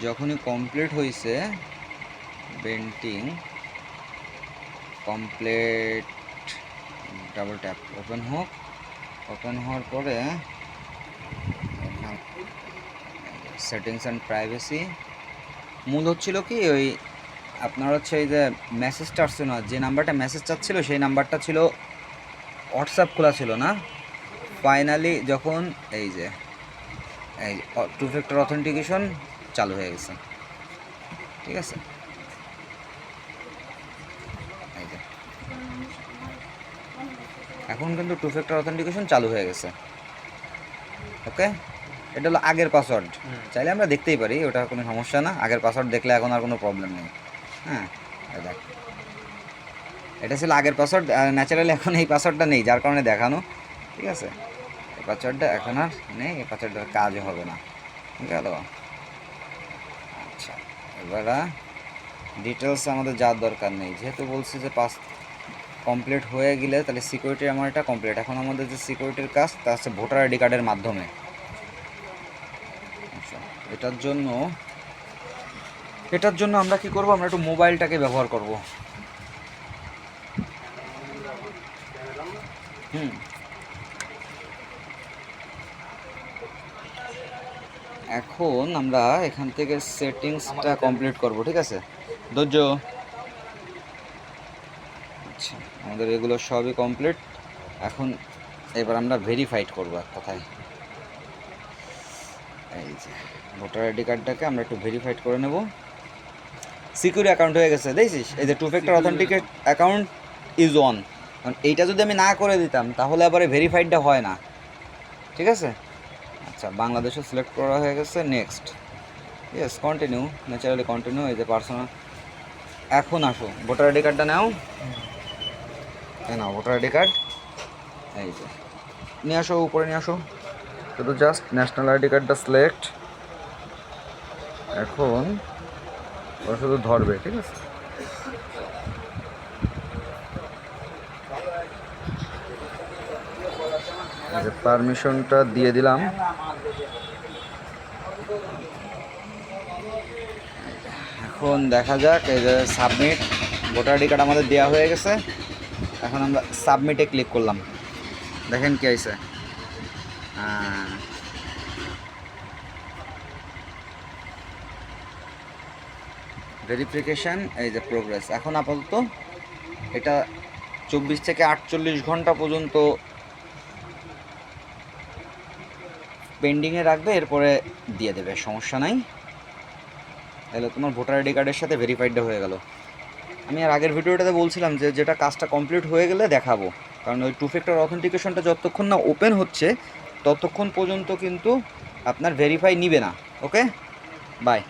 যখনই কমপ্লিট হয়েছে painting complete, double tap open হোক। ওপেন হওয়ার পরে সেটিংস অ্যান্ড প্রাইভেসি মূল হচ্ছিল কি ওই আপনার হচ্ছে এই যে মেসেজটা আসছে না, যে নাম্বারটা মেসেজ চাচ্ছিল সেই নাম্বারটা ছিল হোয়াটসঅ্যাপ খোলা ছিল না। ফাইনালি যখন এই যে এই টু ফ্যাক্টর অথেন্টিকেশন চালু হয়ে গেছে, ঠিক আছে। এই যে এখন কিন্তু টু ফ্যাক্টর অথেন্টিকেশন চালু হয়ে গেছে। ওকে, এটা হলো আগের পাসওয়ার্ড, চাইলে আমরা দেখতেই পারি, ওটা কোনো সমস্যা না। আগের পাসওয়ার্ড দেখলে এখন আর কোনো প্রবলেম নেই। হ্যাঁ, দেখ এটা ছিল আগের পাসওয়ার্ড, ন্যাচারালি এখন এই পাসওয়ার্ডটা নেই, যার কারণে দেখানো। ঠিক আছে, এই পাসওয়ার্ডটা এখন আর নেই, এই পাসওয়ার্ডটার কাজও হবে না। ঠিক আছে, আচ্ছা এবার ডিটেলস আমাদের যাওয়ার দরকার নেই, যেহেতু বলছি যে পাস কমপ্লিট হয়ে গেলে তাহলে সিকিউরিটি আমার এটা কমপ্লিট। এখন আমাদের যে সিকিউরিটির কাজ তা হচ্ছে ভোটার আইডি কার্ডের মাধ্যমে। আচ্ছা, এটার জন্য আমরা কি করব, আমরা একটু মোবাইলটাকে ব্যবহার করব। এখন আমরা এখান থেকে সেটিংসটা কমপ্লিট করব, ঠিক আছে ধৈর্য। আচ্ছা, আমাদের এগুলো সবই কমপ্লিট। এখন এবার আমরা ভেরিফাইড করব এক কথায়। এই যে ভোটার আইডি কার্ডটাকে আমরা একটু ভেরিফাইড করে নেব। সিকিউর অ্যাকাউন্ট হয়ে গেছে, দেখছিস এই যে two factor authenticate account is on. কারণ এইটা যদি আমি না করে দিতাম তাহলে আবার ভেরিফাইডটা হয় না, ঠিক আছে। আচ্ছা, বাংলাদেশও সিলেক্ট করা হয়ে গেছে, next, yes continue, naturally continue. এই যে পার্সোনাল, এখন আসো ভোটার আইডি কার্ডটা নাও, নাও ভোটার আইডি কার্ড, এই যে নিয়ে আসো, উপরে নিয়ে আসো, শুধু জাস্ট ন্যাশনাল আইডি কার্ডটা সিলেক্ট। এখন ওরা শুধু ধরবে, ঠিক আছে। এই যে পারমিশনটা দিয়ে দিলাম। এখন দেখা যাক, এই যে সাবমিট, ভোটার আইডি কার্ড আমাদের দেওয়া হয়ে গেছে। এখন আমরা সাবমিটে ক্লিক করলাম, দেখেন কি আইছে। ভেরিফিকেশান, এই যে প্রোগ্রেস। এখন আপাতত এটা 24 থেকে 48 ঘন্টা পর্যন্ত পেন্ডিংয়ে রাখবে, এরপরে দিয়ে দেবে, সমস্যা নাই। তাহলে তোমার ভোটার আইডি কার্ডের সাথে ভেরিফাইডটা হয়ে গেল। আমি আর আগের ভিডিওটাতে বলছিলাম যে যেটা কাজটা কমপ্লিট হয়ে গেলে দেখাবো, কারণ ওই টু ফ্যাক্টর অথেন্টিকেশনটা যতক্ষণ না ওপেন হচ্ছে ততক্ষণ পর্যন্ত কিন্তু আপনার ভেরিফাই নিবে না। ওকে, বাই।